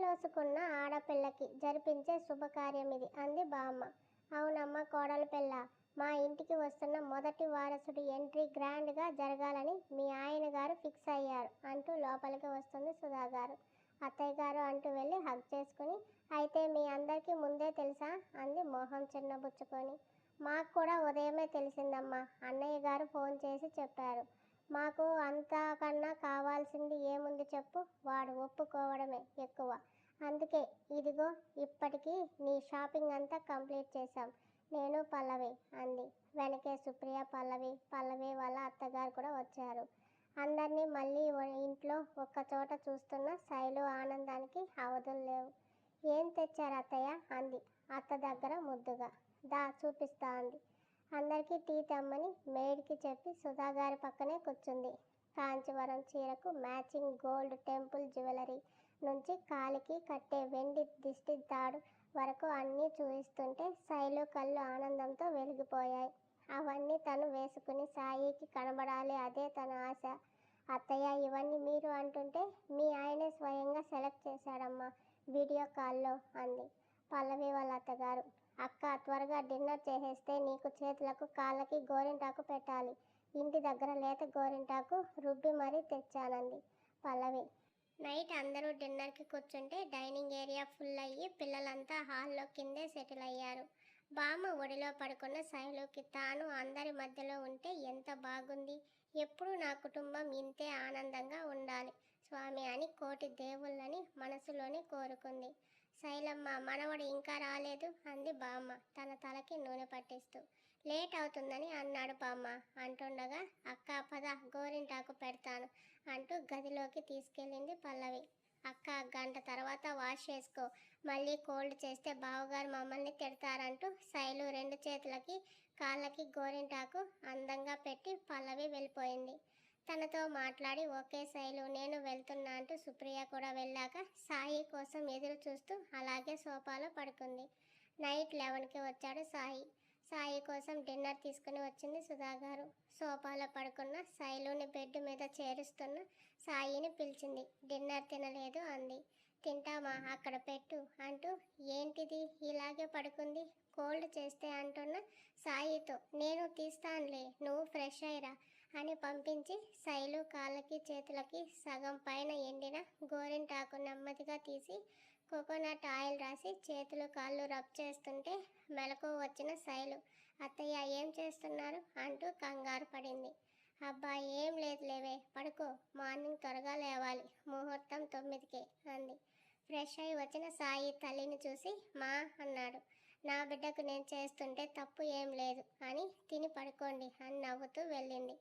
రోజుకున్న ఆడపిల్లకి జరిపించే శుభకార్యం ఇది అంది బామ్మ. అవునమ్మ కోడల పిల్ల, మా ఇంటికి వస్తున్న మొదటి వారసుడి ఎంట్రీ గ్రాండ్గా జరగాలని మీ ఆయన గారు ఫిక్స్ అయ్యారు అంటూ లోపలికి వస్తుంది సుధాగారు. అత్తయ్య గారు అంటూ వెళ్ళి హగ్ చేసుకుని, అయితే మీ అందరికీ ముందే తెలుసా అంది మొహం చిన్నబుచ్చుకొని. మాకు కూడా ఉదయమే తెలిసిందమ్మా, అన్నయ్య గారు ఫోన్ చేసి చెప్పారు. మాకు అంతకన్నా కావాల్సింది ఏముంది చెప్పు, వాడు ఒప్పుకోవడమే ఎక్కువ. అందుకే ఇదిగో ఇప్పటికీ నీ షాపింగ్ అంతా కంప్లీట్ చేశాం, నేను పల్లవి అంది. వెనకే సుప్రియ, పల్లవి వాళ్ళ అత్తగారు కూడా వచ్చారు. అందరినీ మళ్ళీ ఇంట్లో ఒక్కచోట చూస్తున్న శైలు ఆనందానికి అవధులు లేవు. ఏం తెచ్చారు అత్తయ్య అంది అత్త దగ్గర ముద్దుగా. దా చూపిస్తా అంది. అందరికీ టీ తెమ్మని మేడ్కి చెప్పి సుధాగారి పక్కనే కూర్చుంది. కాంచీవరం చీరకు మ్యాచింగ్ గోల్డ్ టెంపుల్ జ్యువెలరీ నుంచి కాలికి కట్టే వెండి దిష్టి తాడు వరకు అన్నీ చూపిస్తుంటే శైలు కళ్ళు ఆనందంతో వెలిగిపోయాయి. అవన్నీ తను వేసుకుని సాయికి కనబడాలి, అదే తన ఆశ. అత్తయ్య ఇవన్నీ మీరు అంటుంటే మీ ఆయనే స్వయంగా సెలెక్ట్ చేశాడమ్మా వీడియో కాల్లో అంది పల్లవి వాళ్ళ అత్తగారు. అక్క త్వరగా డిన్నర్ చేసేస్తే నీకు చేతులకు కాళ్ళకి గోరింటాకు పెట్టాలి, ఇంటి దగ్గర లేత గోరింటాకు రుబ్బి మరీ తెచ్చానంది పల్లవి. నైట్ అందరూ డిన్నర్కి కూర్చుంటే డైనింగ్ ఏరియా ఫుల్ అయ్యి పిల్లలంతా హాల్లో కిందే సెటిల్ అయ్యారు. బామ్మ ఒడిలో పడుకున్న శైలుకి తాను అందరి మధ్యలో ఉంటే ఎంత బాగుంది, ఎప్పుడూ నా కుటుంబం ఇంతే ఆనందంగా ఉండాలి స్వామి అని కోటి దేవుళ్ళని మనసులోనే కోరుకుంది. శైలమ్మ మనవడు ఇంకా రాలేదు అంది బామ్మ తన తలకి నూనె పట్టిస్తూ. లేట్ అవుతుందని అన్నాడు బామ్మ అంటుండగా, అక్క పద గోరింటాకు పెడతాను అంటూ గదిలోకి తీసుకెళ్ళింది పల్లవి. అక్క గంట తర్వాత వాష్ చేసుకో, మళ్ళీ కోల్డ్ చేస్తే బావగారు మమ్మల్ని తిడతారంటూ శైలు రెండు చేతులకి కాళ్ళకి గోరింటాకు అందంగా పెట్టి పల్లవి వెళ్ళిపోయింది. తనతో మాట్లాడి ఓకే శైలు నేను వెళ్తున్నా అంటూ సుప్రియ కూడా వెళ్ళాక సాయి కోసం ఎదురు చూస్తూ అలాగే సోఫాలో పడుకుంది. నైట్ 11కి వచ్చాడు సాయి. సాయి కోసం డిన్నర్ తీసుకుని వచ్చింది సుధాగారు. సోఫాలో పడుకున్న శైలుని బెడ్ మీద చేరుస్తున్న సాయిని పిలిచింది. డిన్నర్ తినలేదు అంది. తింటామా అక్కడ పెట్టు అంటూ ఏంటిది ఇలాగే పడుకుంది కోల్డ్ చేస్తే అంటున్న సాయితో, నేను తీస్తానులే నువ్వు ఫ్రెష్ అయ్యిరా అని పంపించి శైలు కాళ్ళకి చేతులకి సగం పైన ఎండిన గోరింటాకు నెమ్మదిగా తీసి కోకోనట్ ఆయిల్ రాసి చేతులు కాళ్ళు రబ్ చేస్తుంటే మెలకు వచ్చిన శైలు, అత్తయ్య ఏం చేస్తున్నారు అంటూ కంగారు పడింది. అబ్బా ఏం లేదు లేవే పడుకో, మార్నింగ్ త్వరగా లేవాలి, ముహూర్తం 9కే అంది. ఫ్రెష్ అయి వచ్చిన సాయి తల్లిని చూసి మా అన్నాడు. నా బిడ్డకు నేను చేస్తుంటే తప్పు ఏం లేదు అని తిని పడుకోండి అని నవ్వుతూ వెళ్ళింది.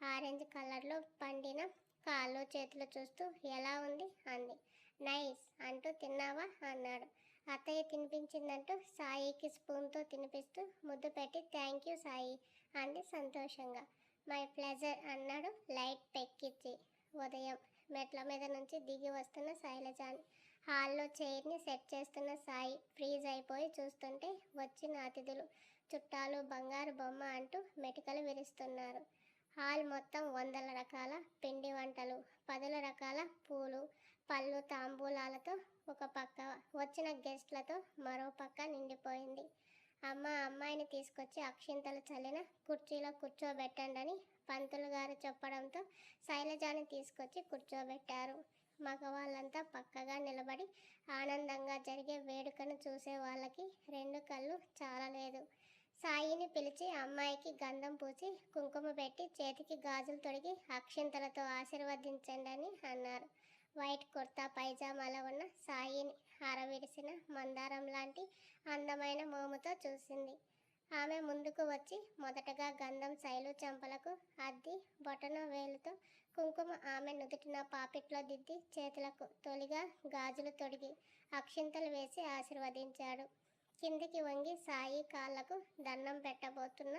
ఆరెంజ్ కలర్లో పండిన కాళ్ళు చేతులు చూస్తూ ఎలా ఉంది అంది. నైస్ అంటూ తిన్నావా అన్నాడు. అత్తయ్య తినిపించిందంటూ సాయికి స్పూన్తో తినిపిస్తూ ముద్దు పెట్టి థ్యాంక్ యూ సాయి అంది సంతోషంగా. మై ప్లెజర్ అన్నాడు లైట్ పెక్కిచ్చి. ఉదయం మెట్ల మీద నుంచి దిగి వస్తున్న శైలజాని హాల్లో చైర్ని సెట్ చేస్తున్న సాయి ఫ్రీజ్ అయిపోయి చూస్తుంటే వచ్చిన అతిథులు చుట్టాలు బంగారు బొమ్మ అంటూ మెటికలు విరుస్తున్నారు. హాల్ మొత్తం 100 రకాల పిండి వంటలు, 10 రకాల పూలు పళ్ళు తాంబూలాలతో ఒక పక్క, వచ్చిన గెస్ట్లతో మరో పక్క నిండిపోయింది. అమ్మాయిని తీసుకొచ్చి అక్షింతలు చల్లిన కుర్చీలో కూర్చోబెట్టండి అని పంతులు గారు చెప్పడంతో శైలజాని తీసుకొచ్చి కూర్చోబెట్టారు. మగవాళ్ళంతా పక్కగా నిలబడి ఆనందంగా జరిగే వేడుకను చూసే వాళ్ళకి రెండు కళ్ళు చాలలేదు. సాయిని పిలిచి అమ్మాయికి గంధం పూసి కుంకుమ పెట్టి చేతికి గాజులు తొడిగి అక్షింతలతో ఆశీర్వదించండి అని అన్నారు. వైట్ కుర్తా పైజామాలో ఉన్న సాయిని ఆరవిడిసిన మందారం లాంటి అందమైన మోముతో చూసింది. ఆమె ముందుకు వచ్చి మొదటగా గంధం శైలు చెంపలకు అద్ది బొటన వేలుతో కుంకుమ ఆమె నుదుటిన పాపిట్లో దిద్ది చేతులకు తొలిగా గాజులు తొడిగి అక్షింతలు వేసి ఆశీర్వదించాడు. కిందికి వంగి సాయి కాళ్ళకు దండం పెట్టబోతున్న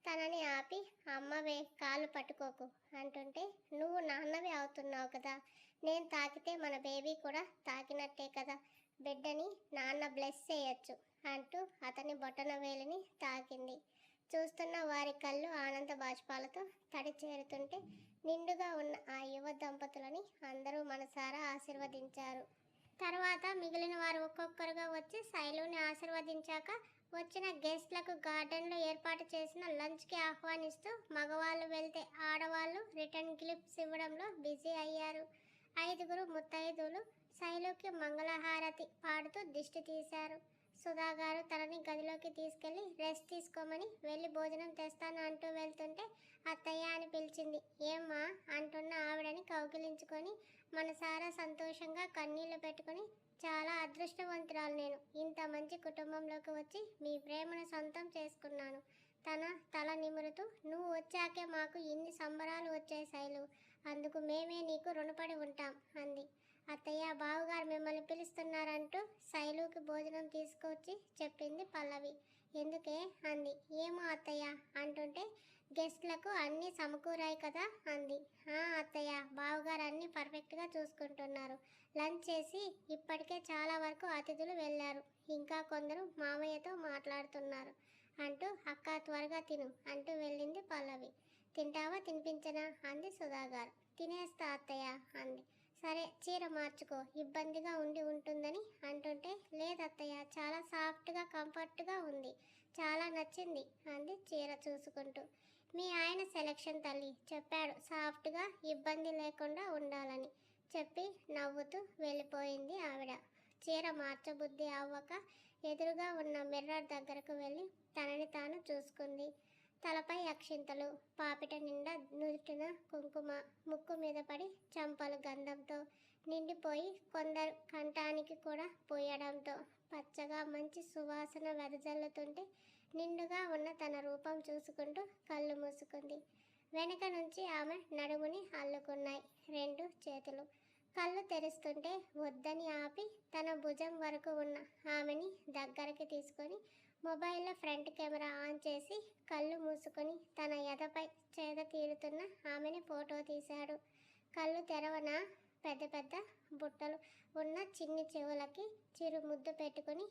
తనని ఆపి అమ్మవే కాళ్ళు పట్టుకోకు అంటుంటే, నువ్వు నాన్నవి అవుతున్నావు కదా, నేను తాకితే మన బేబీ కూడా తాకినట్టే కదా, బిడ్డని నాన్న బ్లెస్ చేయొచ్చు అంటూ అతని బొటన వేలిని తాకింది. చూస్తున్న వారి కళ్ళు ఆనంద బాష్పాలతో తడి చేరుతుంటే నిండుగా ఉన్న ఆ యువ దంపతులని అందరూ మనసారా ఆశీర్వదించారు. తర్వాత మిగిలిన వారు ఒక్కొక్కరుగా వచ్చి శైలుని ఆశీర్వదించాక వచ్చిన గెస్ట్లకు గార్డెన్లో ఏర్పాటు చేసిన లంచ్కి ఆహ్వానిస్తూ మగవాళ్ళు వెళ్తే ఆడవాళ్ళు రిటర్న్ గిఫ్ట్స్ ఇవ్వడంలో బిజీ అయ్యారు. 5గురు ముత్తైదువులు శైలుకి మంగళహారతి పాడుతూ దిష్టి తీశారు. సుధా గారు తనని గదిలోకి తీసుకెళ్లి రెస్ట్ తీసుకోమని వెళ్ళి భోజనం తెస్తాను అంటూ వెళ్తుంటే అత్తయ్య అని పిలిచింది. ఏమ్మా అంటున్న ఆవిడని కౌగిలించుకొని మనసారా సంతోషంగా కన్నీళ్లు పెట్టుకుని, చాలా అదృష్టవంతురాలు నేను, ఇంత మంచి కుటుంబంలోకి వచ్చి మీ ప్రేమను సొంతం చేసుకున్నాను. తన తల నిమురుతూ, నువ్వు వచ్చాకే మాకు ఇన్ని సంబరాలు వచ్చాయి శైలు, అందుకు మేమే నీకు రుణపడి ఉంటాం అంది. అత్తయ్య, బావగారు మిమ్మల్ని పిలుస్తున్నారంటూ శైలుకి భోజనం తీసుకొచ్చి చెప్పింది పల్లవి. ఎందుకే అంది. ఏమో అత్తయ్య అంటుంటే గెస్ట్లకు అన్నీ సమకూరాయి కదా అంది. అత్తయ్య, బావగారు అన్నీ పర్ఫెక్ట్గా చూసుకుంటున్నారు. లంచ్ చేసి ఇప్పటికే చాలా వరకు అతిథులు వెళ్ళారు. ఇంకా కొందరు మామయ్యతో మాట్లాడుతున్నారు అంటూ అక్క త్వరగా తిను అంటూ వెళ్ళింది పల్లవి. తింటావా తినిపించనా అంది సుధాగారు. తినేస్తా అత్తయ్య అంది. సరే చీర మార్చుకో, ఇబ్బందిగా ఉంటుందని అంటుంటే లేదత్తయ్య, చాలా సాఫ్ట్గా కంఫర్ట్గా ఉంది, చాలా నచ్చింది అంది చీర చూసుకుంటూ. మీ ఆయన సెలక్షన్ తల్లి, చెప్పాడు సాఫ్ట్గా ఇబ్బంది లేకుండా ఉండాలని చెప్పి నవ్వుతూ వెళ్ళిపోయింది ఆవిడ. చీర మార్చబుద్ధి అవ్వక ఎదురుగా ఉన్న మిర్రర్ దగ్గరకు వెళ్ళి తనని తాను చూసుకుంది. తలపై అక్షింతలు, పాపిట నిండా నుదుటిన కుంకుమ, ముక్కు మీద పడి చంపలు గంధంతో నిండిపోయి కొందరు కంఠానికి కూడా పోయడంతో పచ్చగా మంచి సువాసన వెదజల్లుతుంటే నిండుగా ఉన్న తన రూపం చూసుకుంటూ కళ్ళు మూసుకుంది. వెనక నుంచి ఆమె నడుముని అల్లుకున్నాయి 2 చేతులు. కళ్ళు తెరుస్తుంటే వద్దని ఆపి తన భుజం వరకు ఉన్న ఆమెని దగ్గరికి తీసుకొని మొబైల్లో ఫ్రంట్ కెమెరా ఆన్ చేసి కళ్ళు మూసుకొని తన ఎదపై చేద తీరుతున్న ఆమెని ఫోటో తీశాడు. కళ్ళు తెరవన పెద్ద పెద్ద బుట్టలు ఉన్న చిన్ని చెవులకి చిరు ముద్దు పెట్టుకుని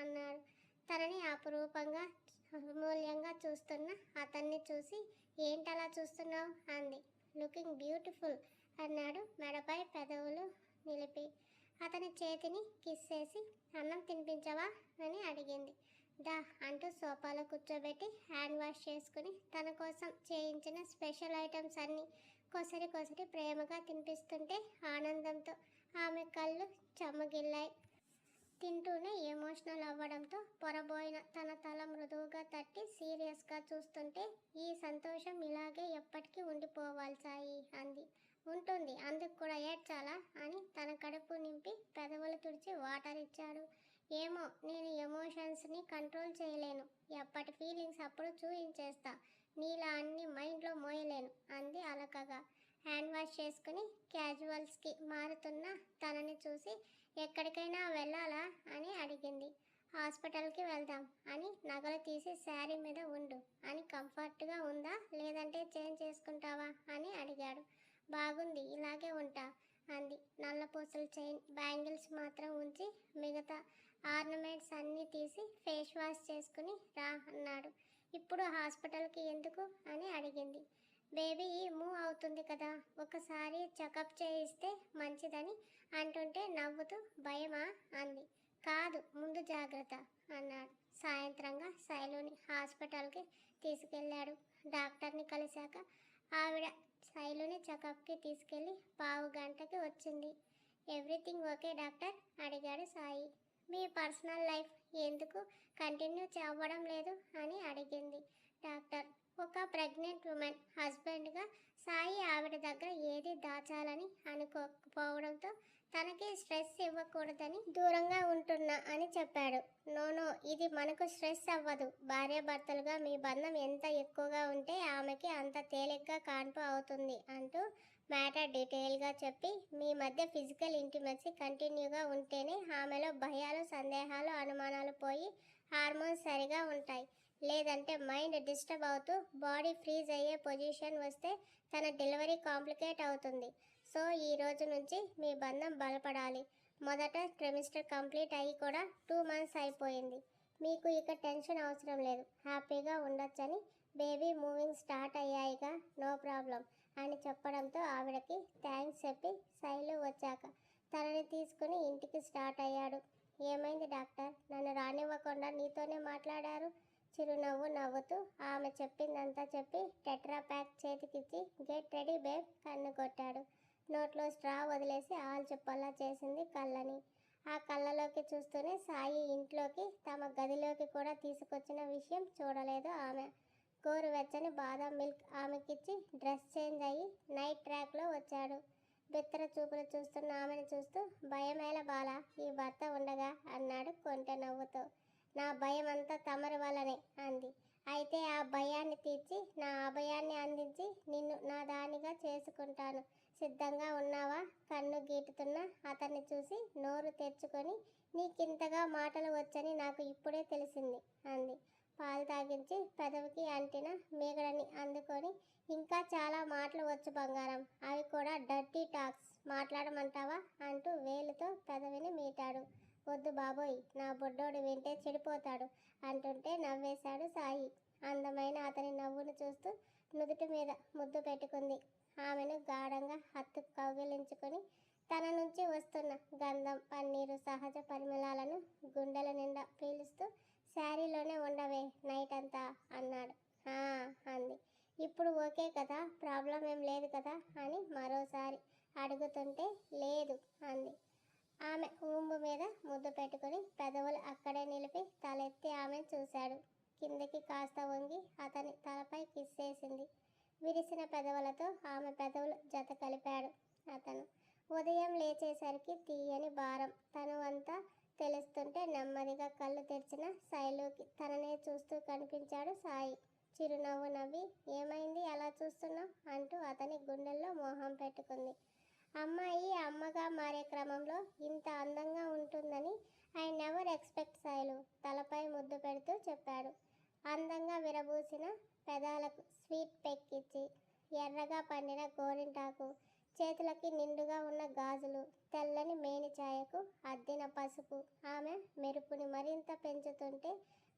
అన్నాడు. తనని అపురూపంగా అమూల్యంగా చూస్తున్న అతన్ని చూసి ఏంటలా చూస్తున్నావు అంది. లుకింగ్ బ్యూటిఫుల్ అన్నాడు మెడపై పెదవులు నిలిపి. అతని చేతిని కిస్ చేసి అన్నం తినిపించవా అని అడిగింది. దా అంటూ సోఫాలో కూర్చోబెట్టి హ్యాండ్ వాష్ చేసుకుని తన కోసం చేయించిన స్పెషల్ ఐటమ్స్ అన్నీ కొసరి కొసరి ప్రేమగా తినిపిస్తుంటే ఆనందంతో ఆమె కళ్ళు చెమ్మగిల్లాయి. తింటూనే ఎమోషనల్ అవ్వడంతో పొరబోయిన తన తల మృదువుగా తట్టి సీరియస్గా చూస్తుంటే ఈ సంతోషం ఇలాగే ఎప్పటికీ ఉండిపోవాలి సాయి అంది. ఉంటుంది, అందుకు కూడా ఏడ్చాలా అని తన కడుపు నింపి పెదవులు తుడిచి వాటర్ ఇచ్చాడు. ఏమో, నేను ఎమోషన్స్ని కంట్రోల్ చేయలేను, ఎప్పటి ఫీలింగ్స్ అప్పుడు చూయించేస్తా, నీలా అన్ని మైండ్లో మోయలేను అంది అలకగా. హ్యాండ్ వాష్ చేసుకుని క్యాజువల్స్కి మారుతున్న తనని చూసి ఎక్కడికైనా వెళ్ళాలా అని అడిగింది. హాస్పిటల్కి వెళ్దాం అని నగలు తీసి శారీ మీద ఉండు అని. కంఫర్ట్గా ఉందా లేదంటే చేంజ్ చేసుకుంటావా అని అడిగాడు. బాగుంది, ఇలాగే ఉంటా అంది. నల్లపూసల చైన్, బ్యాంగిల్స్ మాత్రం ఉంచి మిగతా ఆర్నమెంట్స్ అన్నీ తీసి ఫేస్ వాష్ చేసుకుని రా అన్నాడు. ఇప్పుడు హాస్పిటల్కి ఎందుకు అని అడిగింది. బేబీ మూవ్ అవుతుంది కదా, ఒకసారి చెకప్ చేయిస్తే మంచిదని అంటుంటే నవ్వుతూ భయమా అంది. కాదు, ముందు జాగ్రత్త అన్నాడు. సాయంత్రంగా శైలుని హాస్పిటల్కి తీసుకెళ్ళాడు. డాక్టర్ని కలిశాక ఆవిడ శైలుని చెకప్కి తీసుకెళ్ళి 15 గంటకి వచ్చింది. ఎవ్రీథింగ్ ఓకే డాక్టర్ అడిగాడు సాయి. మీ పర్సనల్ లైఫ్ ఎందుకు కంటిన్యూ అవ్వడం లేదు అని అడిగింది డాక్టర్. ఒక ప్రెగ్నెంట్ ఉమెన్ హస్బెండ్గా సాయి ఆవిడ దగ్గర ఏది దాచాలని అనుకోకపోవడంతో తనకి స్ట్రెస్ ఇవ్వకూడదని దూరంగా ఉంటున్నా అని చెప్పాడు. నో, ఇది మనకు స్ట్రెస్ అవ్వదు. భార్యాభర్తలుగా మీ బంధం ఎంత ఎక్కువగా ఉంటే ఆమెకి అంత తేలిగ్గా కాన్పు అవుతుంది అంటూ మ్యాటర్ డీటెయిల్గా చెప్పి, మీ మధ్య ఫిజికల్ ఇంటిమసీ కంటిన్యూగా ఉంటేనే ఆమెలో భయాలు, సందేహాలు, అనుమానాలు పోయి హార్మోన్స్ సరిగా ఉంటాయి. లేదంటే మైండ్ డిస్టర్బ్ అవుతూ బాడీ ఫ్రీజ్ అయ్యే పొజిషన్ వస్తే తన డెలివరీ కాంప్లికేట్ అవుతుంది. సో ఈ రోజు నుంచి మీ బంధం బలపడాలి. మొదట ట్రిమిస్టర్ కంప్లీట్ అయ్యి కూడా 2 months అయిపోయింది. మీకు ఇక టెన్షన్ అవసరం లేదు, హ్యాపీగా ఉండొచ్చని. బేబీ మూవింగ్ స్టార్ట్ అయ్యాయిగా, నో ప్రాబ్లం అని చెప్పడంతో ఆవిడకి థ్యాంక్స్ చెప్పి శైలు వచ్చాక తనని తీసుకుని ఇంటికి స్టార్ట్ అయ్యాడు. ఏమైంది డాక్టర్, నన్ను రానివ్వకుండా నీతోనే మాట్లాడారు? చిరునవ్వు నవ్వుతూ ఆమె చెప్పిందంతా చెప్పి టెట్రా ప్యాక్ చేతికిచ్చి గెట్ రెడీ బేబ్ కన్ను కొట్టాడు. నోట్లో స్ట్రా వదిలేసి ఆల్చిప్పల్లా చేసింది కళ్ళని. ఆ కళ్ళలోకి చూస్తూనే సాయి ఇంట్లోకి తమ గదిలోకి కూడా తీసుకొచ్చిన విషయం చూడలేదు ఆమె. గోరువెచ్చని బాదం మిల్క్ ఆమెకిచ్చి డ్రెస్ చేంజ్ అయ్యి నైట్ ట్రాక్లో వచ్చాడు. బిత్తర చూపులు చూస్తున్న ఆమెను చూస్తూ భయమేల బాల, ఈ భర్త ఉండగా అన్నాడు కొంటె నవ్వుతో. నా భయం అంతా తమరి వల్లనే అంది. అయితే ఆ భయాన్ని తీర్చి నా అభయాన్ని అందించి నిన్ను నా దానిగా చేసుకుంటాను. సిద్ధంగా ఉన్నావా? కన్ను గీటుతున్న అతన్ని చూసి నోరు తెరుచుకొని నీకింతగా మాటలు వచ్చని నాకు ఇప్పుడే తెలిసింది అంది. పాలు తాగించి పెదవికి అంటిన మీగడని అందుకొని ఇంకా చాలా మాటలు వచ్చు బంగారం, అవి కూడా డర్టీ టాక్స్ మాట్లాడమంటావా అంటూ వేలుతో పెదవిని మీటాడు. వద్దు బాబోయ్, నా బొడ్డోడు వింటే చెడిపోతాడు అంటుంటే నవ్వేశాడు సాయి. అందమైన అతని నవ్వును చూస్తూ నుదుటి మీద ముద్దు పెట్టుకుంది. ఆమెను గాఢంగా హత్తు కౌగిలించుకొని తన నుంచి వస్తున్న గంధం పన్నీరు సహజ పరిమళాలను గుండెల నిండా పీలుస్తూ శారీలోనే ఉండవే నైట్ అంతా అన్నాడు. అంది. ఇప్పుడు ఓకే కదా, ప్రాబ్లం ఏం లేదు కదా అని మరోసారి అడుగుతుంటే లేదు అంది. ఆమె ఊంబు మీద ముద్దు పెట్టుకుని పెదవులు అక్కడే నిలిపి తలెత్తి ఆమెను చూశాడు. కిందకి కాస్త వంగి అతని తలపై కిస్సేసింది. విరిసిన పెదవులతో ఆమె పెదవులు జత కలిపాడు అతను. ఉదయం లేచేసరికి తీయని భారం తను అంతా తెలుస్తుంటే నెమ్మదిగా కళ్ళు తెరిచిన శైలుకి తననే చూస్తూ కనిపించాడు సాయి. చిరునవ్వు నవ్వి ఏమైంది అలా చూస్తున్నావు అంటూ అతని గుండెల్లో మోహం పెట్టుకుంది. అమ్మాయి అమ్మగా మారే క్రమంలో ఇంత అందంగా ఉంటుందని ఐ నెవర్ ఎక్స్పెక్ట్ శైలు తలపై ముద్దు పెడుతూ చెప్పాడు. అందంగా విరబూసిన పెదాలకు స్వీట్ పెక్కిచ్చి ఎర్రగా పండిన గోరింటాకు, చేతులకి నిండుగా ఉన్న గాజులు, తెల్లని మేని ఛాయకు అద్దిన పసుపు ఆమె మెరుపుని మరింత పెంచుతుంటే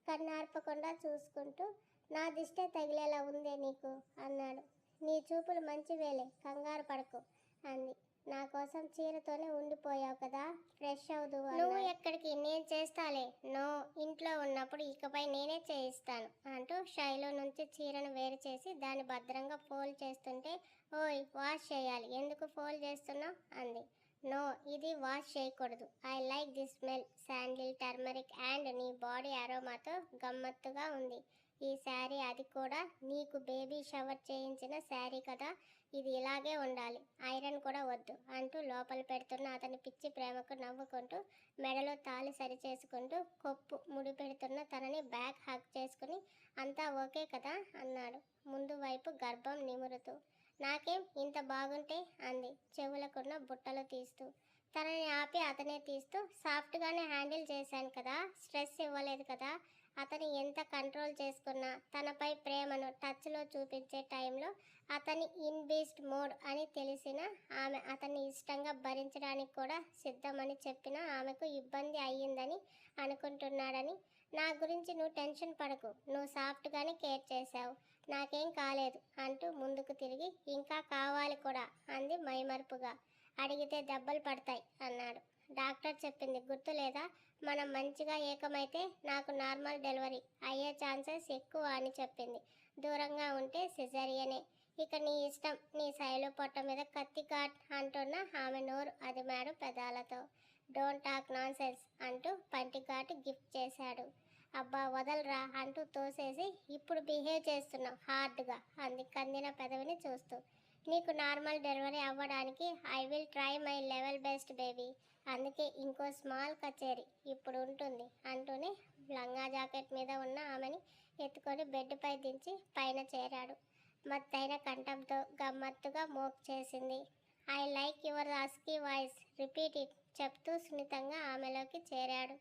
కన్నార్పకుండా చూసుకుంటూ నా దిష్టే తగిలేలా ఉందే నీకు అన్నాడు. నీ చూపులు మంచివేలే, కంగారు పడకు అంది. నా కోసం చీరతోనే ఉండిపోయావు కదా, ఫ్రెష్ అవుదు. నువ్వు ఎక్కడికి, నేను చేస్తాలే. నో, ఇంట్లో ఉన్నప్పుడు ఇకపై నేనే చేయిస్తాను అంటూ శైలు నుంచి చీరను వేరు చేసి దాన్ని భద్రంగా ఫోల్డ్ చేస్తుంటే ఓయ్ వాష్ చేయాలి, ఎందుకు ఫోల్డ్ చేస్తున్నావు అంది. నో, ఇది వాష్ చేయకూడదు. I like this smell, sandal, turmeric and నీ బాడీ అరోమాతో గమ్మత్తుగా ఉంది. ఈ శారీ అది కూడా నీకు బేబీ షవర్ చేయించిన శారీ కదా, ఇది ఇలాగే ఉండాలి, ఐరన్ కూడా వద్దు అంటూ లోపల పెడుతున్న అతని పిచ్చి ప్రేమకు నవ్వుకుంటూ మెడలో తాళి సరి చేసుకుంటూ కొప్పు ముడి పెడుతున్న తనని బ్యాక్ హగ్ చేసుకుని అంతా ఓకే కదా అన్నాడు ముందు వైపు గర్భం నిమురుతూ. నాకేం ఇంత బాగుంటే అంది చెవులకున్న బుట్టలు తీస్తూ. తనని ఆపి అతనే తీస్తూ సాఫ్ట్గానే హ్యాండిల్ చేశాను కదా, స్ట్రెస్ ఇవ్వలేదు కదా. అతని ఎంత కంట్రోల్ చేసుకున్నా తనపై ప్రేమను టచ్లో చూపించే టైంలో అతని ఇన్బీస్ట్ మోడ్ అని తెలిసిన ఆమె అతన్ని ఇష్టంగా భరించడానికి కూడా సిద్ధమని చెప్పినా ఆమెకు ఇబ్బంది అయ్యిందని అనుకుంటున్నాడని. నా గురించి నువ్వు టెన్షన్ పడకు, నువ్వు సాఫ్ట్గానే కేర్ చేశావు, నాకేం కాలేదు అంటూ ముందుకు తిరిగి ఇంకా కావాలి కూడా అంది మైమర్పుగా. అడిగితే దెబ్బలు పడతాయి అన్నాడు. డాక్టర్ చెప్పింది గుర్తులేదా, మనం మంచిగా ఏకమైతే నాకు నార్మల్ డెలివరీ అయ్యే ఛాన్సెస్ ఎక్కువ అని చెప్పింది. దూరంగా ఉంటే సిజరియనే, ఇక నీ ఇష్టం. నీ శైలు పొట్ట మీద కత్తి ఘాట్ అంటున్న ఆమె నోరు అదిమాడు పెదాలతో. డోంట్ టాక్ నాన్ సెన్స్ అంటూ పంటి ఘాటు గిఫ్ట్ చేశాడు. అబ్బా వదలరా అంటూ తోసేసి ఇప్పుడు బిహేవ్ చేస్తున్నావు హార్డ్గా అంది కందిన పెదవిని చూస్తూ. నీకు నార్మల్ డెలివరీ అవ్వడానికి I will try my level best baby, అందుకే ఇంకో స్మాల్ కచేరీ ఇప్పుడు ఉంటుంది అంటూనే లంగా జాకెట్ మీద ఉన్న ఆమెని ఎత్తుకొని బెడ్పై దించి పైన చేరాడు. మత్తైన కంఠంతో గమ్మత్తుగా మోక్ చేసింది. I like your husky voice, repeat it చెప్తూ సున్నితంగా ఆమెలోకి చేరాడు.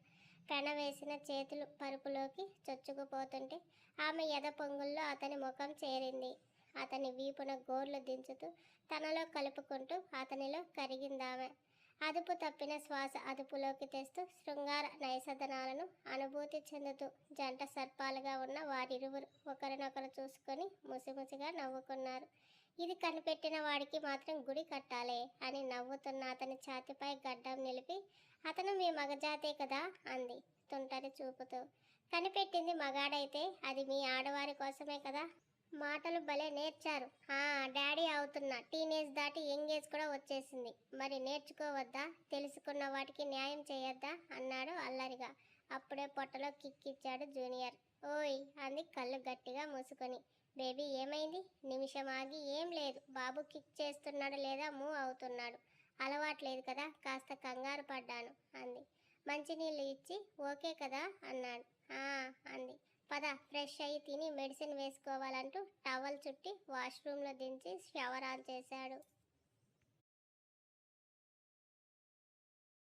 పెనవేసిన చేతులు పరుపులోకి చొచ్చుకుపోతుంటే ఆమె ఎద పొంగుల్లో అతని ముఖం చేరింది. అతని వీపున గోర్లు దించుతూ తనలో కలుపుకుంటూ అతనిలో కరిగిందామె. అదుపు తప్పిన శ్వాస అదుపులోకి తెస్తూ శృంగార నైసదనాలను అనుభూతి చెందుతూ జంట సర్పాలుగా ఉన్న వారిరువురు ఒకరినొకరు చూసుకొని ముసిముసిగా నవ్వుకున్నారు. ఇది కనిపెట్టిన వాడికి మాత్రం గుడి కట్టాలి అని నవ్వుతున్న అతని ఛాతిపై గడ్డం నిలిపి, అతను మీ మగజాతే కదా అంది తుంటరి చూపుతూ. కనిపెట్టింది మగాడైతే అది మీ ఆడవారి కోసమే కదా. మాటలు భలే నేర్చారు. డాడీ అవుతున్నా, టీనేజ్ దాటి యంగేజ్ కూడా వచ్చేసింది. మరి నేర్చుకోవద్దా? తెలుసుకున్న వాటికి న్యాయం చేయొద్దా అన్నాడు అల్లరిగా. అప్పుడే పొట్టలో కిక్కిచ్చాడు జూనియర్. ఓయ్ అంది కళ్ళు గట్టిగా మూసుకొని. బేబీ ఏమైంది? నిమిషం ఆగి, ఏం లేదు, బాబు కిక్ చేస్తున్నాడు లేదా మూవ్ అవుతున్నాడు. అలవాట్లేదు కదా, కాస్త కంగారు పడ్డాను అంది. మంచినీళ్ళు ఇచ్చి ఓకే కదా అన్నాడు. అంది. పద, ఫ్రెష్ అయ్యి తిని మెడిసిన్ వేసుకోవాలంటూ టవల్ చుట్టి వాష్రూమ్లో దించి షవర్ ఆన్ చేశాడు.